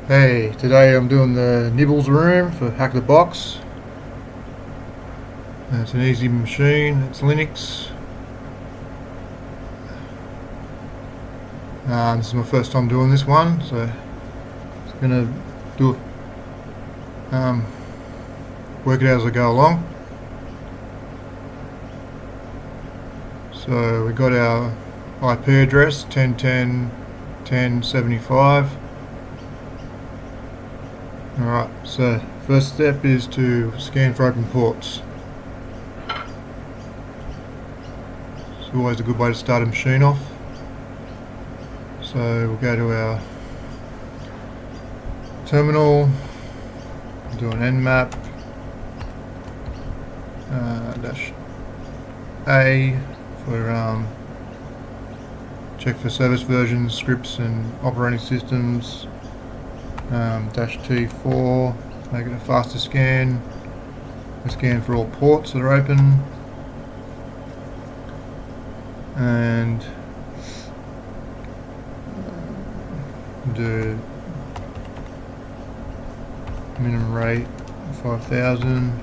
Hey, today I'm doing the Nibbles room for Hack the Box. It's an easy machine, it's Linux. This is my first time doing this one, so it's gonna do work it out as I go along. So we got our IP address 10.10.10.75. Alright, so first step is to scan for open ports. It's always a good way to start a machine off. So we'll go to our terminal, do an nmap -A for check for service versions, scripts and operating systems. -T4, make it a faster scan. We scan for all ports that are open, and do minimum rate 5000,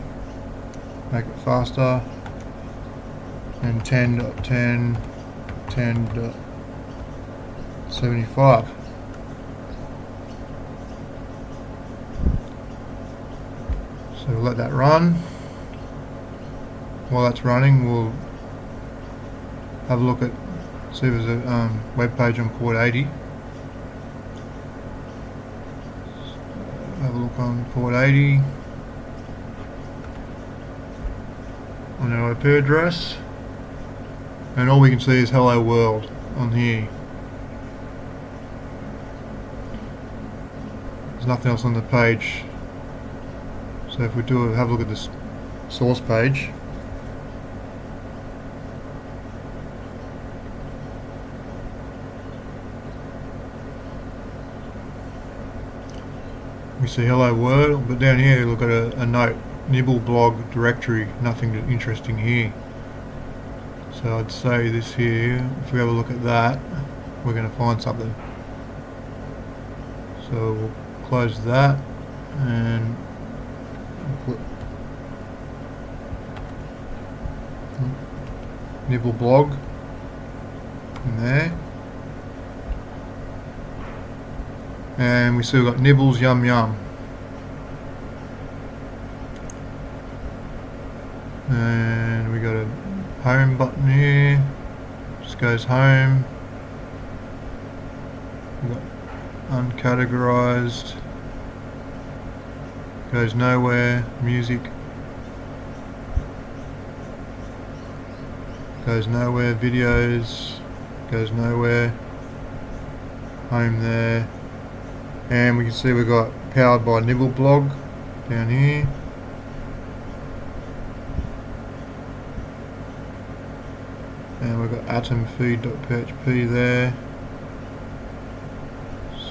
make it faster, and 10.10.10.75. So we'll let that run. While that's running, we'll have a look at, see if there's a web page on port 80. Have a look on port 80 on our IP address, and all we can see is hello world on here. There's nothing else on the page. So if we do have a look at this source page, we see hello world, but down here look at a note, Nibble blog directory, nothing interesting here. So I'd say this here, if we have a look at that, we're going to find something. So we'll close that and put Nibble blog in there, and we see we've got Nibbles yum yum, and we got a home button here, just goes home. We've got uncategorized, goes nowhere, music goes nowhere, videos goes nowhere, home there, and we can see we've got powered by Nibble blog down here. And we've got atomfeed.php there.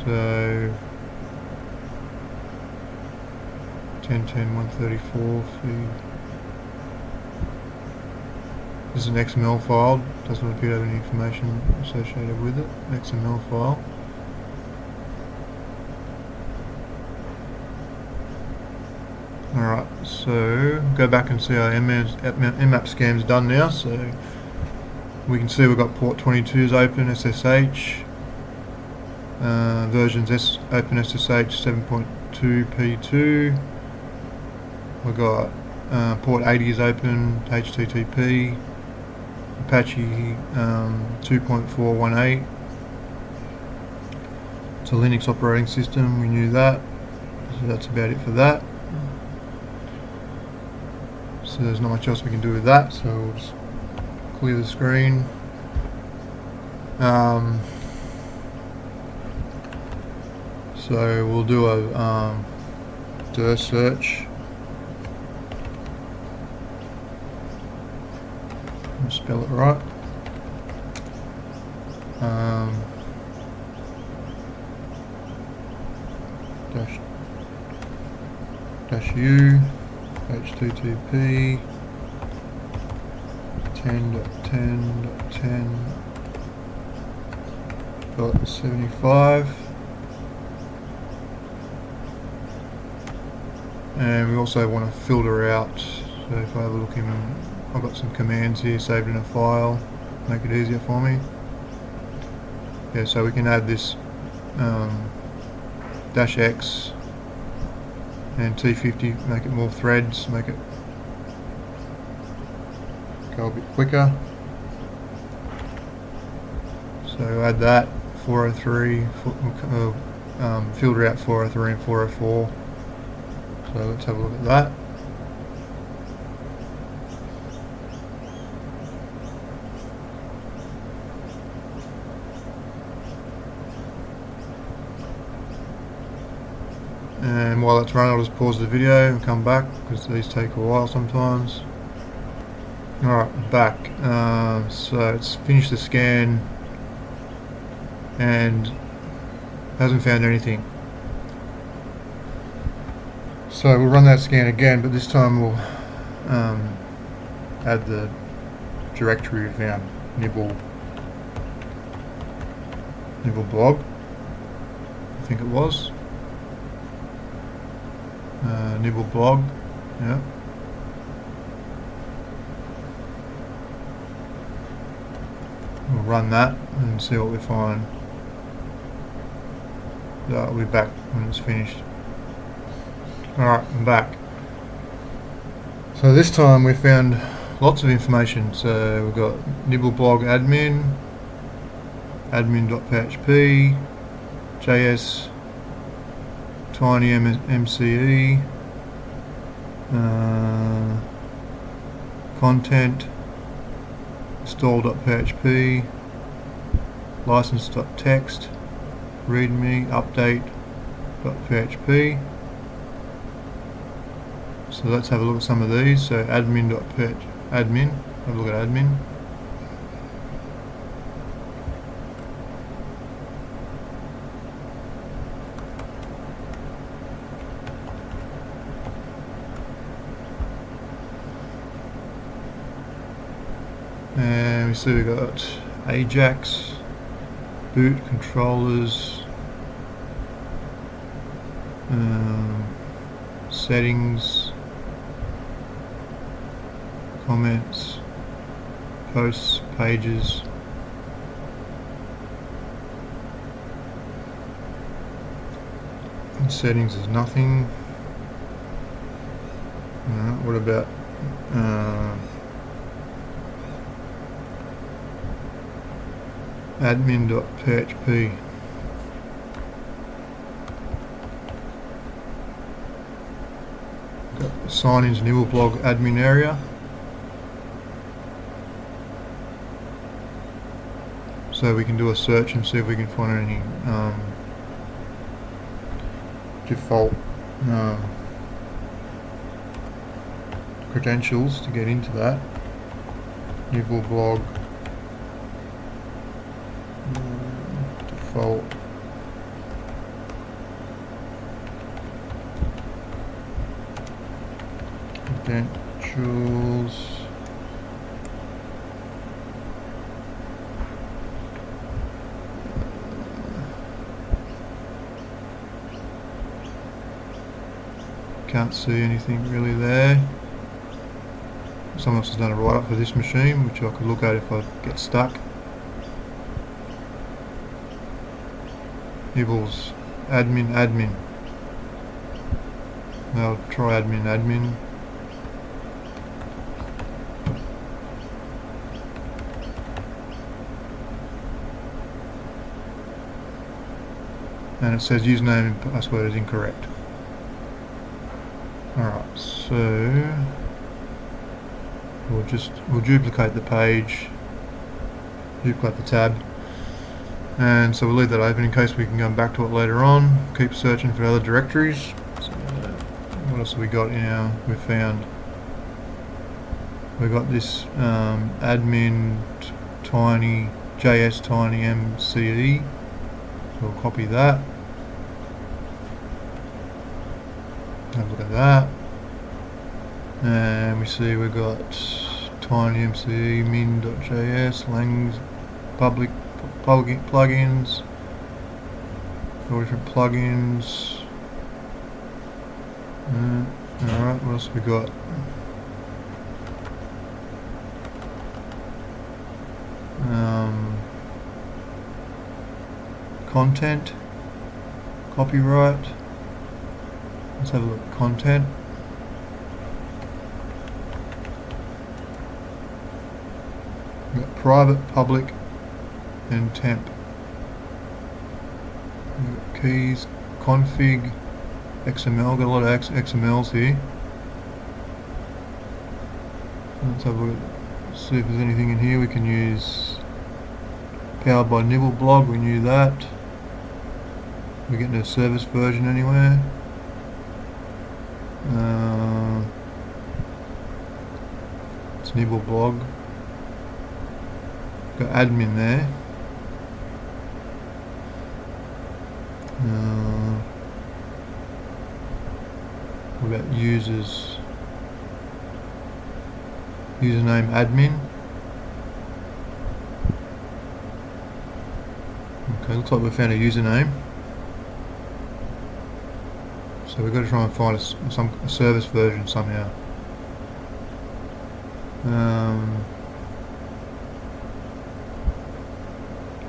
So 10.10.134 feed. This is an XML file, doesn't appear to have any information associated with it. XML file. Alright, so go back and see our nmap scan's done now. So we can see we've got port 22 is open, SSH. Versions open SSH 7.2p2. We've got port 80 is open, HTTP, Apache 2.418. It's a Linux operating system, we knew that, so that's about it for that. So there's not much else we can do with that, so we'll just clear the screen. So we'll do a dir search. Spell it right. -u http 10.10.10.75 and we also want to filter out. So if I have a look in, I've got some commands here saved in a file, make it easier for me. Yeah, so we can add this -X and T50, make it more threads, make it go a bit quicker. So add that, 403, filter out 403 and 404. So let's have a look at that. And while that's running, I'll just pause the video and come back because these take a while sometimes. Alright, back. So it's finished the scan and hasn't found anything. So we'll run that scan again, but this time we'll add the directory we found, Nibble blog, I think it was. Nibble blog, yeah. We'll run that and see what we find. I'll be back when it's finished. Alright, I'm back. So this time we found lots of information. So we've got Nibble blog admin, admin.php, JS, tiny MCE, content, install.php, license.txt, readme, update.php. So let's have a look at some of these. So admin.php, have a look at admin. And we see we got Ajax, boot, controllers, settings, comments, posts, pages. In settings is nothing. What about admin.php? Got the sign into Nibble blog admin area. So we can do a search and see if we can find any default credentials to get into that. Nibble blog default credentials. Can't see anything really there. Someone else has done a write-up for this machine, which I could look at if I get stuck. Nibbles admin. I'll try admin. And it says username and password is incorrect. Alright, so we'll duplicate the page, duplicate the tab, and so we'll leave that open in case we can go back to it later on. Keep searching for other directories. So what else have we got in our? We got this admin tiny JS tiny MCE. So we'll copy that. Have a look at that, and we see we've got tiny MCE, min.js, langs, public plugins, all different plugins. Alright, what else we got? Content, copyright. Let's have a look at content. We've got private, public, and temp. We've got keys, config, XML. Got a lot of XMLs here. Let's have a look. See if there's anything in here we can use. Powered by Nibble blog. We knew that. We're getting a service version anywhere. It's Nibble blog. Got admin there. What about users? Username admin. Okay, looks like we found a username. So we've got to try and find a service version somehow.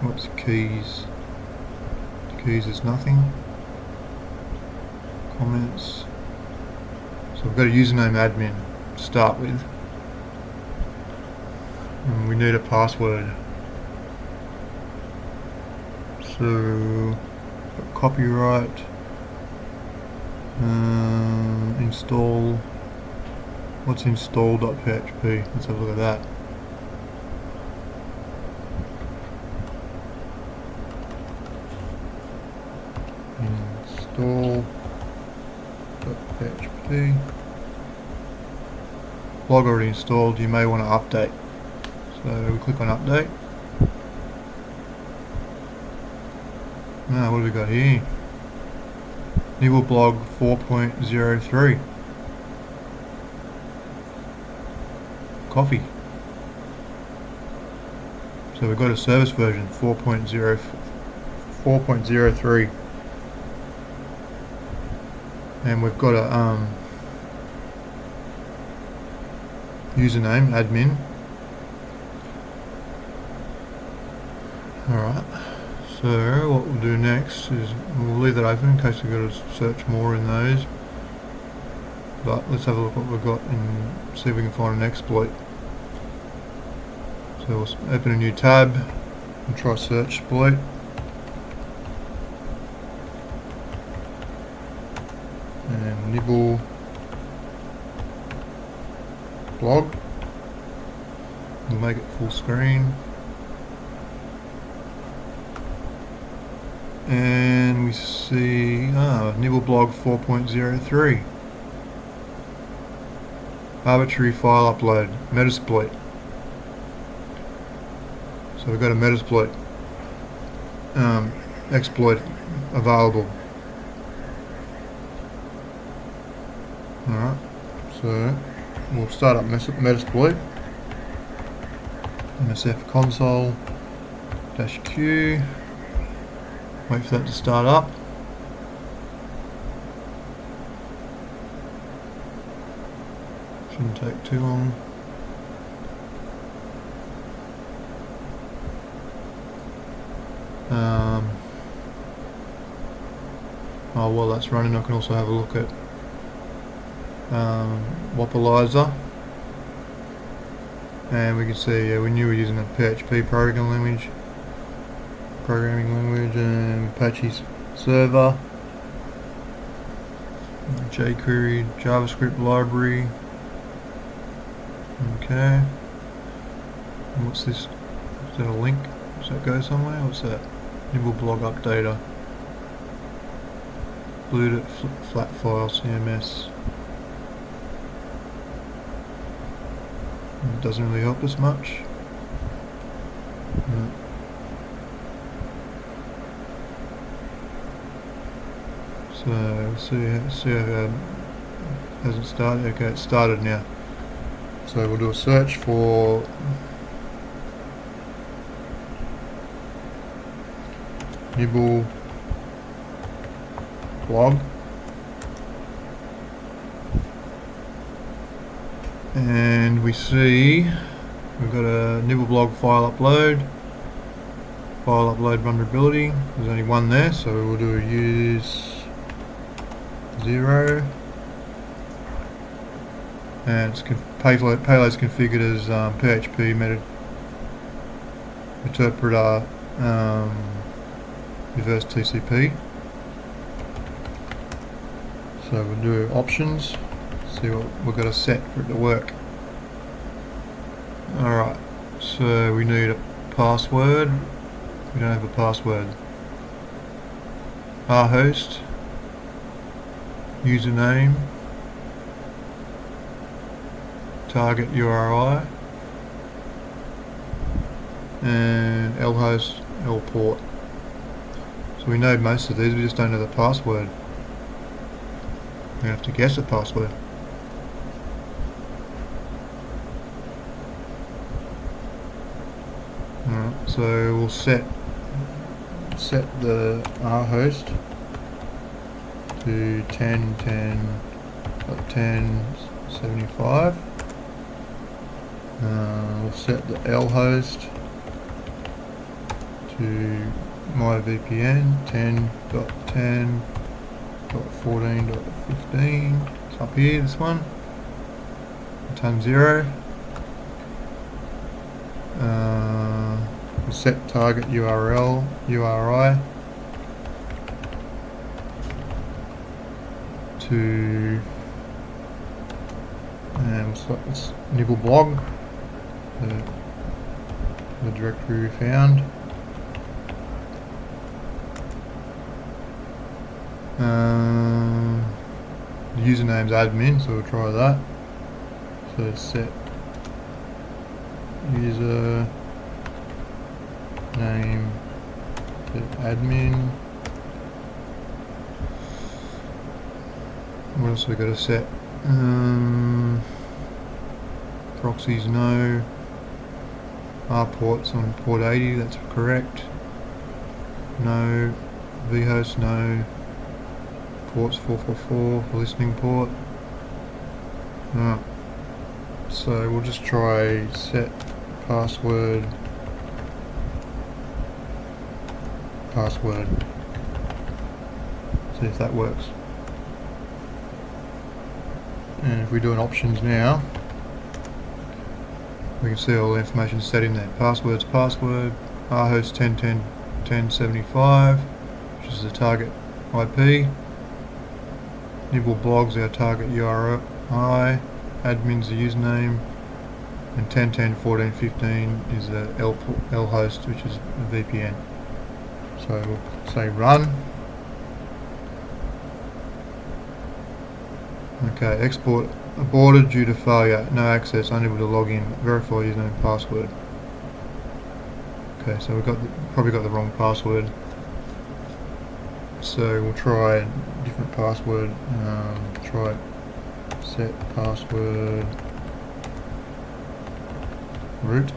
What's keys? Keys is nothing. Comments. So we've got a username admin to start with. And we need a password. So copyright. Install. What's install.php? Let's have a look at that. Install.php. Blog already installed. You may want to update. So we click on update. Now what have we got here? Nibble blog 4.03. Coffee. So we've got a service version 4.03, and we've got a username admin. Alright, so what we'll do next is we'll leave that open in case we've got to search more in those, but let's have a look what we've got and see if we can find an exploit. So we'll open a new tab and try search exploit. And Nibble blog. We'll make it full screen. And we see Nibble blog 4.03. Arbitrary file upload. Metasploit. So we've got a metasploit exploit available. Alright, so we'll start up metasploit. MSF console -Q. Wait for that to start up. Shouldn't take too long. While that's running, I can also have a look at Wapalizer, and we can see we knew we were using a PHP programming language, and Apache server, jQuery, JavaScript library. Okay, and what's this? Is that a link? Does that go somewhere? What's that? Nibble blog updater. Glued it, flat file, CMS. It doesn't really help us much. No. So see how it hasn't started. Okay, it's started now. So we'll do a search for Nibble blog and we see we've got a Nibble blog file upload vulnerability. There's only one there, so we'll do use 0, and it's payload's configured as PHP interpreter reverse TCP. So we'll do options, see what we've got to set for it to work. Alright, so we need a password. We don't have a password. Our host, username, target URI, and lhost, lport. So we know most of these, we just don't know the password. We have to guess the password. Alright, so we'll set the R host to 10.10.10.75. We'll set the L host to my VPN 10.10.14.15. It's up here, this one. Ton 0. We'll set target URL URI to, and we'll select this Nibble blog, the directory we found. The username's admin, so we'll try that. So set user name to admin. What else we got to set? Proxies no. R ports on port 80, that's correct. No. vhost no. Ports 444 for listening port. So we'll just try set password. See if that works. And if we do an options now, we can see all the information set in there. Password's password, rhost 10.10.10.75, which is the target IP. Nibble blogs our target URI, admin's the username, and 10.10.14.15 is the L host, which is the VPN. So we'll say run. Okay, export aborted due to failure, no access, unable to log in, verify username and password. Okay, so we've probably got the wrong password. So we'll try a different password. Try set password root.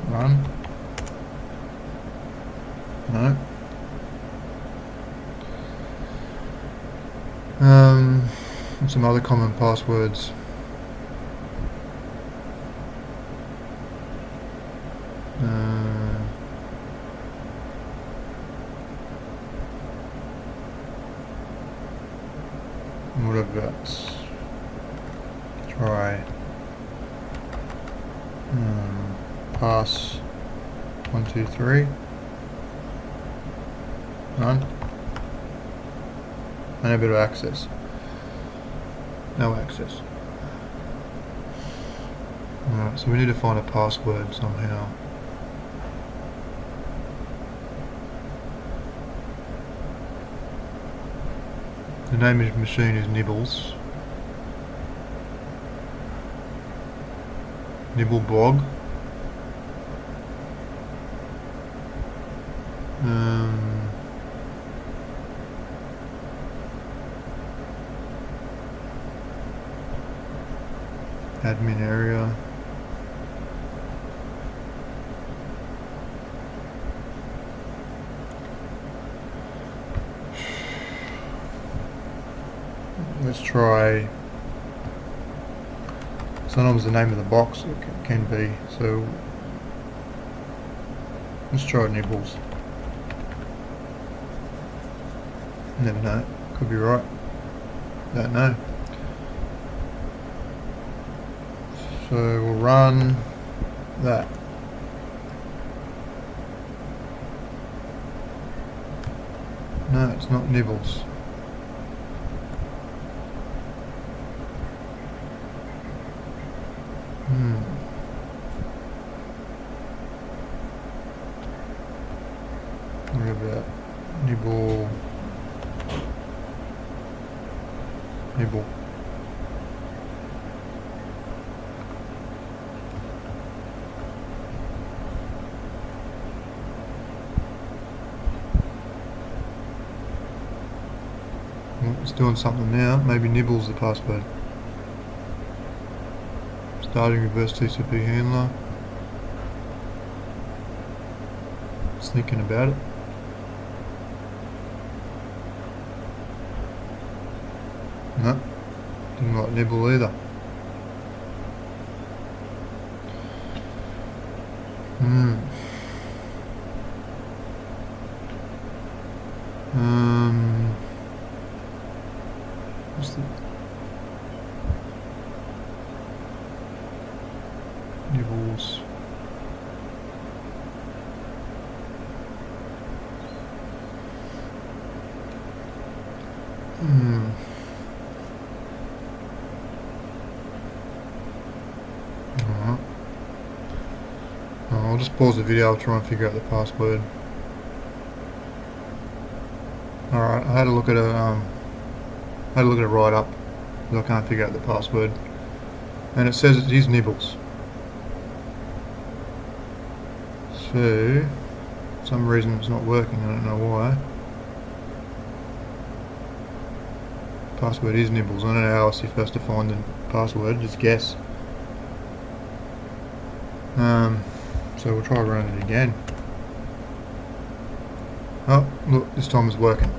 Run. No. And some other common passwords. What about try pass 1 2 3. None. Unable to access. No access. Alright, so we need to find a password somehow. The name of the machine is Nibbles. Nibble blog. Admin area. let's try. Sometimes the name of the box it can be. So let's try Nibbles. Never know. Could be right. Don't know. So we'll run that. No, it's not Nibbles. What about Nibble? Well, it's doing something now. Maybe Nibbles the password. Starting reverse TCP handler. Just thinking about it. No, didn't like Nibble either. What's the Nibbles? I'll just pause the video. I'll try and figure out the password. Alright, I had a look at a write-up because I can't figure out the password, and it says it is Nibbles. So, for some reason it's not working. I don't know why. Password is Nibbles. I don't know how else you're supposed to find the password. Just guess. So we'll try running it again. Oh, look, this time it's working.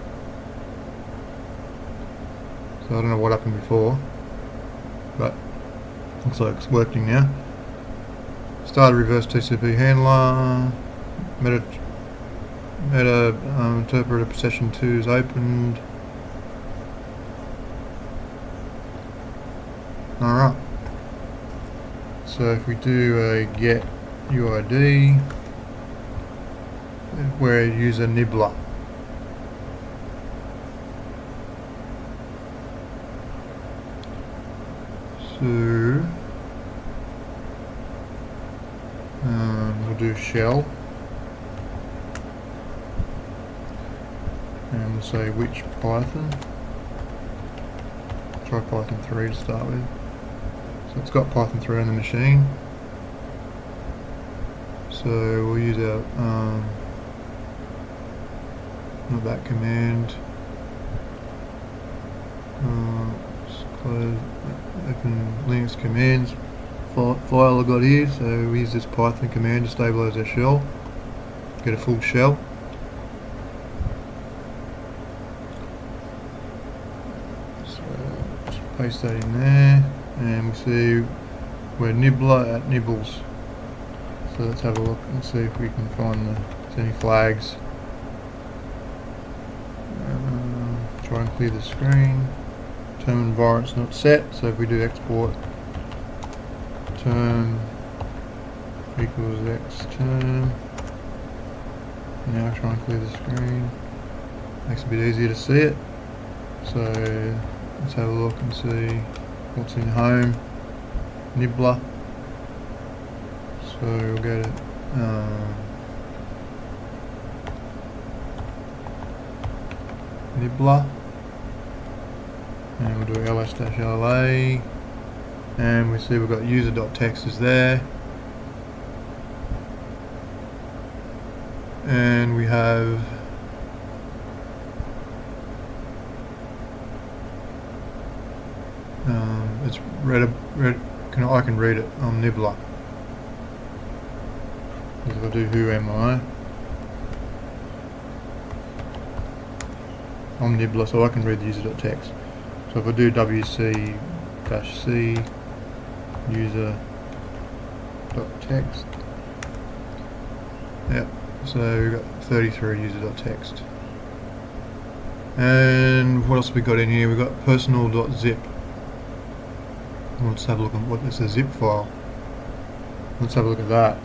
So I don't know what happened before, but looks like it's working now. Start a reverse TCP handler. Interpreter session 2 is opened. Alright. So if we do a get UID, we're user Nibbler. So we'll do shell, and we'll say which Python. Try Python 3 to start with. So it's got Python 3 on the machine. So we'll use our not that command. Just close, open Linux commands file I got here. So we use this Python command to stabilize our shell. Get a full shell. So just paste that in there, and we see we're Nibbler at Nibbles. So let's have a look and see if we can find any flags. Try and clear the screen. Term environment's not set, so if we do export term equals x term, now try and clear the screen. Makes it a bit easier to see it. So let's have a look and see what's in home. Nibbler. So we'll go to Nibbler, and we'll do ls-la, and we see we've got user.txt is there, and we have it's read. I can read it. I'm Nibbler. If I do who am I, I'm Nibbler, so I can read the user.txt. So if I do wc-c user.text, yep, so we've got 33 user.text. And what else have we got in here? We've got personal.zip. Let's have a look at what is a zip file. Let's have a look at that.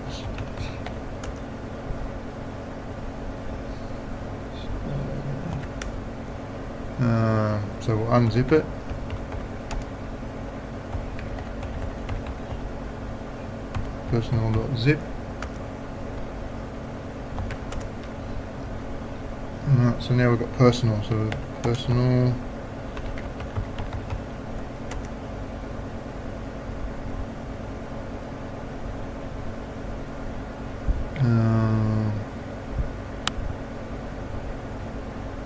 So we'll unzip it. Personal.zip. Alright, so now we've got personal. So personal.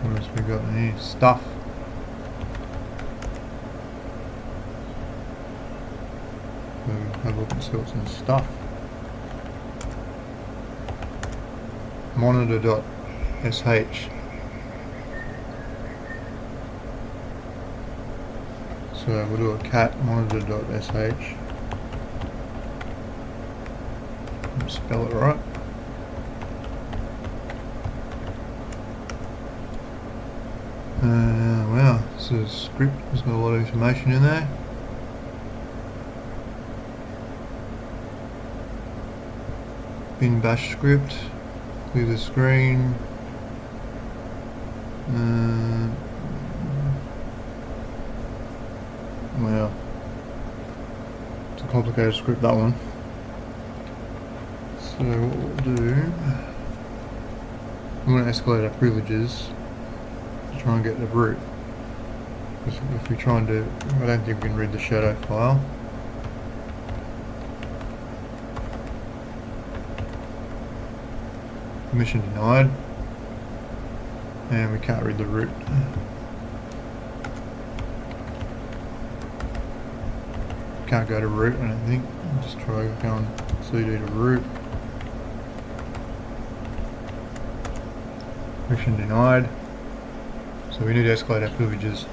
What else we got in here? Stuff. So have a look and see what's in stuff. Monitor.sh. So we'll do a cat monitor.sh. Spell it right. Wow, this is a script. There's got a lot of information in there. Bin bash script. Clear the screen. Wow, it's a complicated script, that one. So what we'll do, I'm going to escalate our privileges to try and get the root. Because if we try and do, I don't think we can read the shadow file. Permission denied, and we can't read the root. Can't go to root, I don't think. I'll just try going cd to root. Permission denied. So we need to escalate our privileges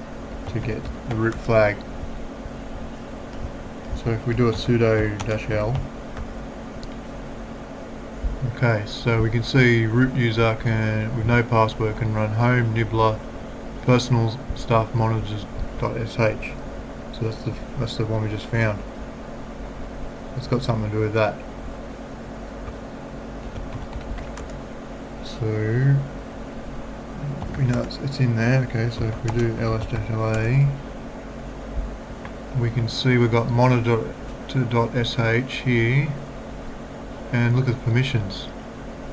to get the root flag. So if we do a sudo-l. Okay, so we can see root user can, with no password, can run home nibbler personal stuff monitors.sh. So that's the one we just found. It's got something to do with that. So we know it's in there. Okay, so if we do ls-la, we can see we've got monitor.sh here, and look at the permissions.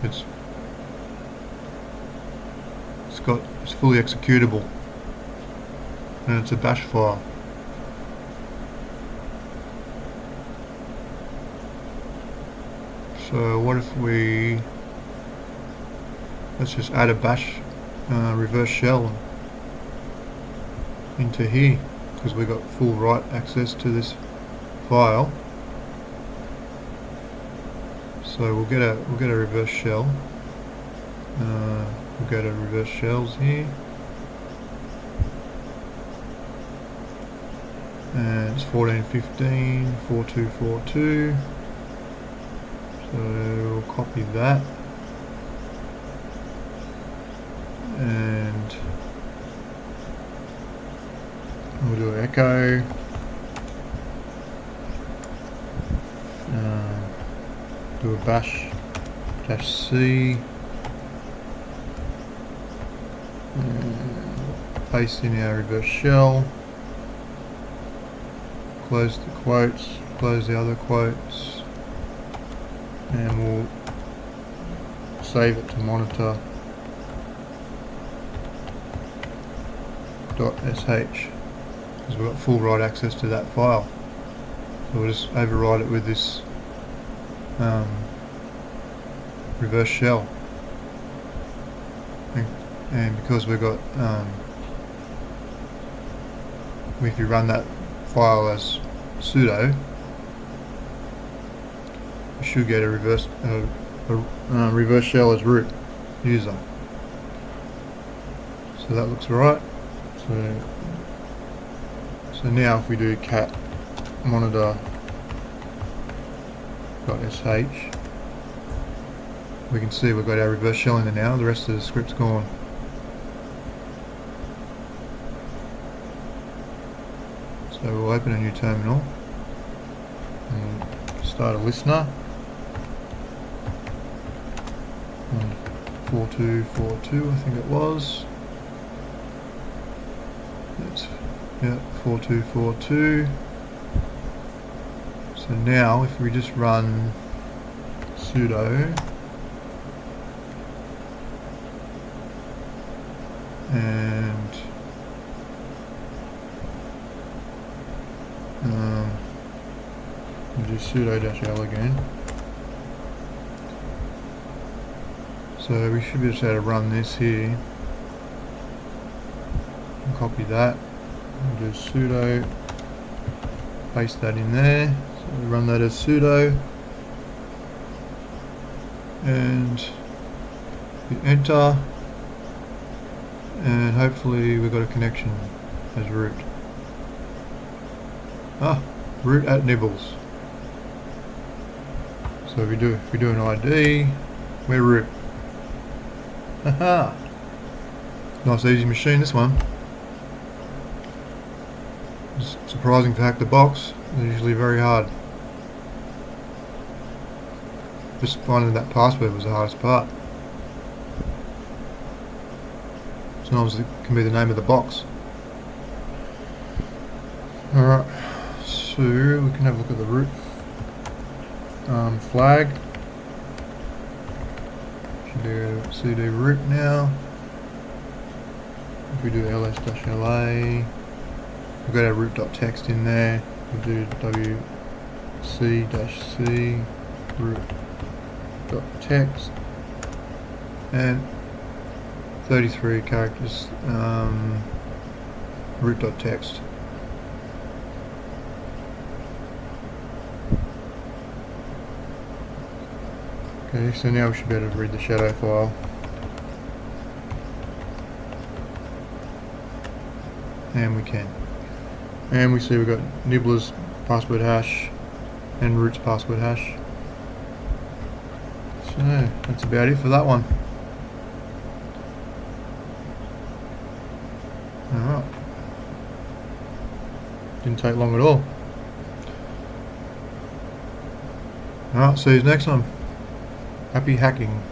It's fully executable, and it's a bash file. So what if let's just add a bash reverse shell into here, because we've got full write access to this file. So we'll get a reverse shell. We'll go to reverse shells here, and it's 1415 4242. So we'll copy that, and we'll do an echo. Do a bash -c, paste in our reverse shell, close the quotes, close the other quotes, and we'll save it to monitor.sh, because we've got full write access to that file. So we'll just override it with this reverse shell, and because we've got if you run that file as sudo, you should get a reverse shell as root user. So that looks right. So So now if we do cat monitor.sh, we can see we've got our reverse shell in there now. The rest of the script's gone. So we'll open a new terminal and start a listener. 4242 I think it was. Yeah, 4242. So now if we just run sudo and we'll do sudo-l again. So we should be able to run this here. Copy that. We'll do sudo, paste that in there. So we run that as sudo, and hit enter, and hopefully we've got a connection as root. Root at Nibbles. So if we do an ID, we're root. Haha! Nice easy machine, this one. It's surprising for hackthebox. They're usually very hard. Just finding that password was the hardest part. Sometimes it can be the name of the box. Alright, so we can have a look at the root flag. Should do cd root now. If we do ls-la, we've got our root.txt in there. We'll do wc-c root.txt and 33 characters root.txt. Okay, so now we should be able to read the shadow file. And we can. And we see we've got Nibbler's password hash and root's password hash. So that's about it for that one. Alright. Didn't take long at all. Alright, see you next time. Happy hacking.